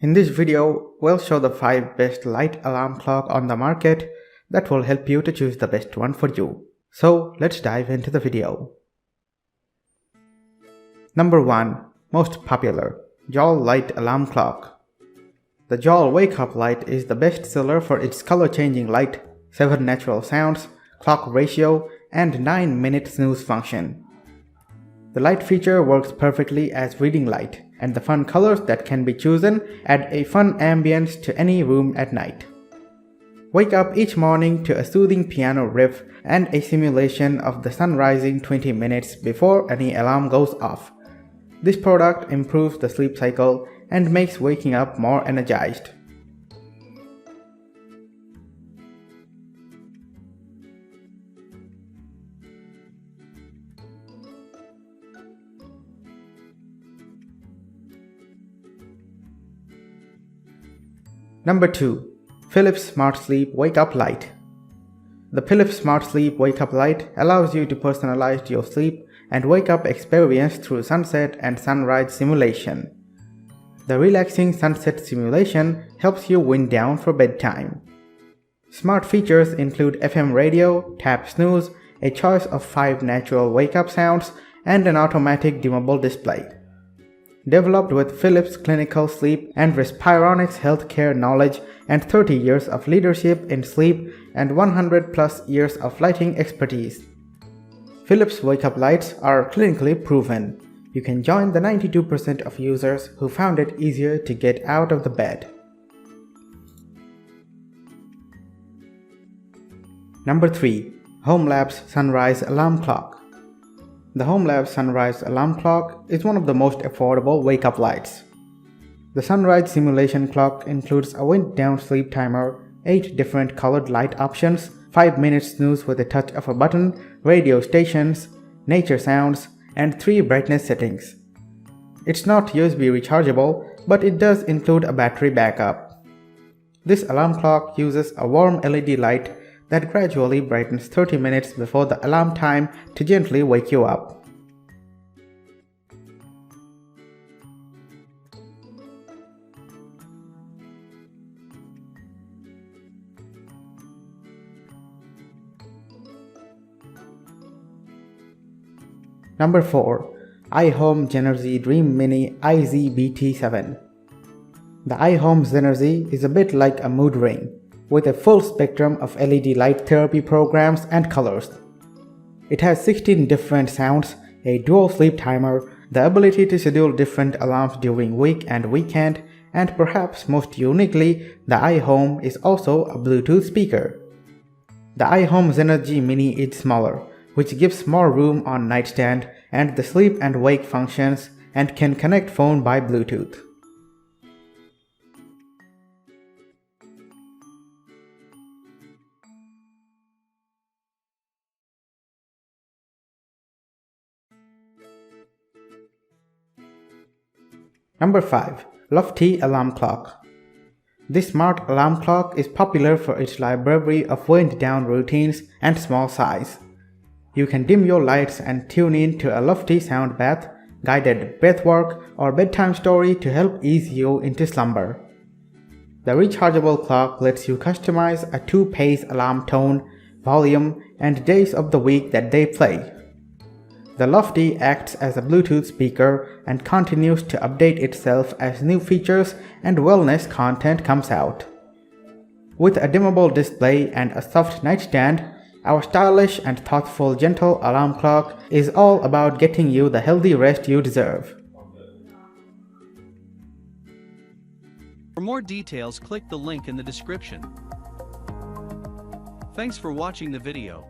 In this video, we'll show the 5 best light alarm clock on the market that will help you to choose the best one for you. So let's dive into the video. Number 1. Most popular, JALL Light Alarm Clock. The JALL Wake Up Light is the best seller for its color-changing light, 7 natural sounds, clock ratio, and 9-minute snooze function. The light feature works perfectly as reading light, and the fun colors that can be chosen add a fun ambience to any room at night. Wake up each morning to a soothing piano riff and a simulation of the sun rising 20 minutes before any alarm goes off. This product improves the sleep cycle and makes waking up more energized. Number 2. Philips SmartSleep Wake Up Light. The Philips SmartSleep Wake Up Light allows you to personalize your sleep and wake up experience through sunset and sunrise simulation. The relaxing sunset simulation helps you wind down for bedtime. Smart features include FM radio, tap snooze, a choice of 5 natural wake-up sounds, and an automatic dimmable display. Developed with Philips clinical sleep and Respironics healthcare knowledge and 30 years of leadership in sleep and 100 plus years of lighting expertise. Philips wake-up lights are clinically proven. You can join the 92% of users who found it easier to get out of the bed. Number 3. hOmeLabs Sunrise Alarm Clock. The hOmeLabs Sunrise Alarm Clock is one of the most affordable wake-up lights. The sunrise simulation clock includes a wind-down sleep timer, 8 different colored light options, 5-minute snooze with a touch of a button, radio stations, nature sounds, and 3 brightness settings. It's not USB rechargeable, but it does include a battery backup. This alarm clock uses a warm LED light that gradually brightens 30 minutes before the alarm time to gently wake you up. Number 4. iHome Zenergy Dream Mini IZBT7. The iHome Zenergy is a bit like a mood ring, with a full spectrum of LED light therapy programs and colors. It has 16 different sounds, a dual sleep timer, the ability to schedule different alarms during week and weekend, and perhaps most uniquely, the iHome is also a Bluetooth speaker. The iHome Zenergy Mini is smaller, which gives more room on nightstand and the sleep and wake functions, and can connect phone by Bluetooth. Number 5. Loftie Alarm Clock. This smart alarm clock is popular for its library of wind-down routines and small size. You can dim your lights and tune in to a Loftie sound bath, guided breathwork, or bedtime story to help ease you into slumber. The rechargeable clock lets you customize a 2-pace alarm tone, volume, and days of the week that they play. The Loftie acts as a Bluetooth speaker and continues to update itself as new features and wellness content comes out. With a dimmable display and a soft nightstand, our stylish and thoughtful gentle alarm clock is all about getting you the healthy rest you deserve. For more details, click the link in the description. Thanks for watching the video.